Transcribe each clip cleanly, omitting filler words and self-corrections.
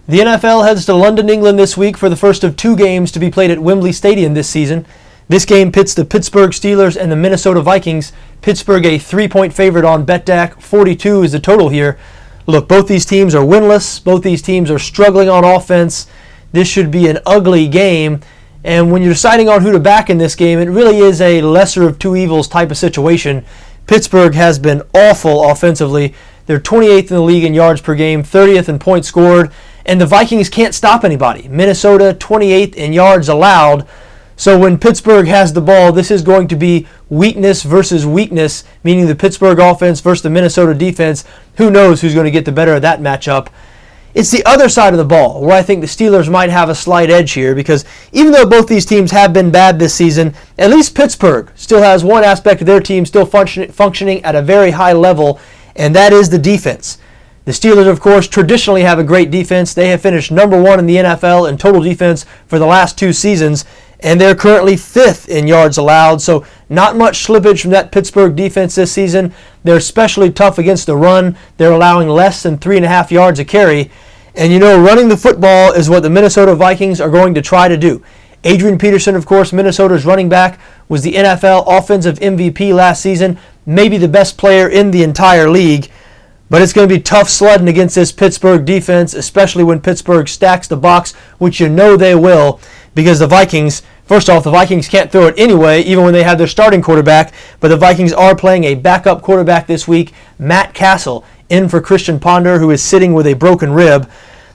The NFL heads to London, England this week for the first of two games to be played at Wembley Stadium this season. This game pits the Pittsburgh Steelers and the Minnesota Vikings. Pittsburgh a 3-point favorite on BETDAQ. 42 is the total here. Look, both these teams are winless. Both these teams are struggling on offense. This should be an ugly game. And when you're deciding on who to back in this game, it really is a lesser of two evils type of situation. Pittsburgh has been awful offensively. They're 28th in the league in yards per game, 30th in points scored, and the Vikings can't stop anybody. Minnesota 28th in yards allowed. So when Pittsburgh has the ball, this is going to be weakness versus weakness, meaning the Pittsburgh offense versus the Minnesota defense. Who knows who's going to get the better of that matchup? It's the other side of the ball where I think the Steelers might have a slight edge here, because even though both these teams have been bad this season, at least Pittsburgh still has one aspect of their team still functioning at a very high level, and that is the defense. The Steelers, of course, traditionally have a great defense. They have finished number one in the NFL in total defense for the last two seasons, and they're currently 5th in yards allowed, so not much slippage from that Pittsburgh defense this season. They're especially tough against the run. They're allowing less than 3.5 yards a carry. And you know, running the football is what the Minnesota Vikings are going to try to do. Adrian Peterson, of course, Minnesota's running back, was the NFL Offensive MVP last season, maybe the best player in the entire league. But it's going to be tough sledding against this Pittsburgh defense, especially when Pittsburgh stacks the box, which you know they will, because the Vikings, first off, the Vikings can't throw it anyway, even when they have their starting quarterback, but the Vikings are playing a backup quarterback this week, Matt Castle, in for Christian Ponder, who is sitting with a broken rib.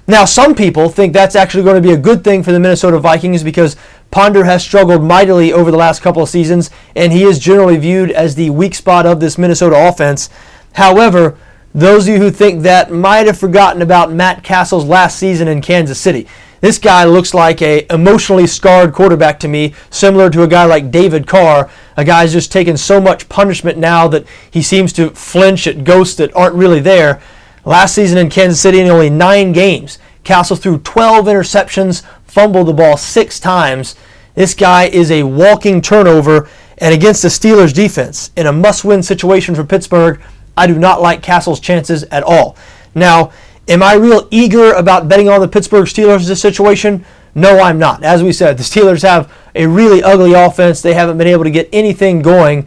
Now, some people think that's actually going to be a good thing for the Minnesota Vikings because Ponder has struggled mightily over the last couple of seasons, and he is generally viewed as the weak spot of this Minnesota offense. However, those of you who think that might have forgotten about Matt Castle's last season in Kansas City. This guy looks like a emotionally scarred quarterback to me, similar to a guy like David Carr. A guy's just taken so much punishment now that he seems to flinch at ghosts that aren't really there. Last season in Kansas City, in only 9 games, Castle threw 12 interceptions, fumbled the ball 6 times. This guy is a walking turnover, and against the Steelers defense, in a must-win situation for Pittsburgh, I do not like Castle's chances at all. Now, am I real eager about betting on the Pittsburgh Steelers in this situation? No, I'm not. As we said, the Steelers have a really ugly offense. They haven't been able to get anything going.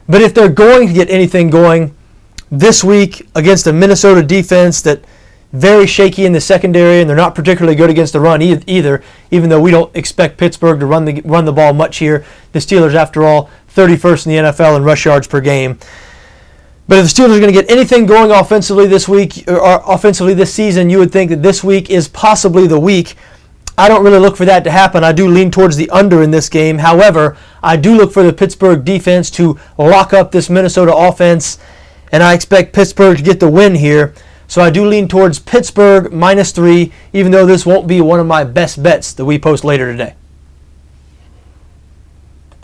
But if they're going to get anything going this week against a Minnesota defense that very shaky in the secondary, and they're not particularly good against the run either, even though we don't expect Pittsburgh to run the ball much here. The Steelers, after all, 31st in the NFL in rush yards per game. But if the Steelers are going to get anything going offensively this week, or offensively this season, you would think that this week is possibly the week. I don't really look for that to happen. I do lean towards the under in this game. However, I do look for the Pittsburgh defense to lock up this Minnesota offense, and I expect Pittsburgh to get the win here. So I do lean towards Pittsburgh -3, even though this won't be one of my best bets that we post later today.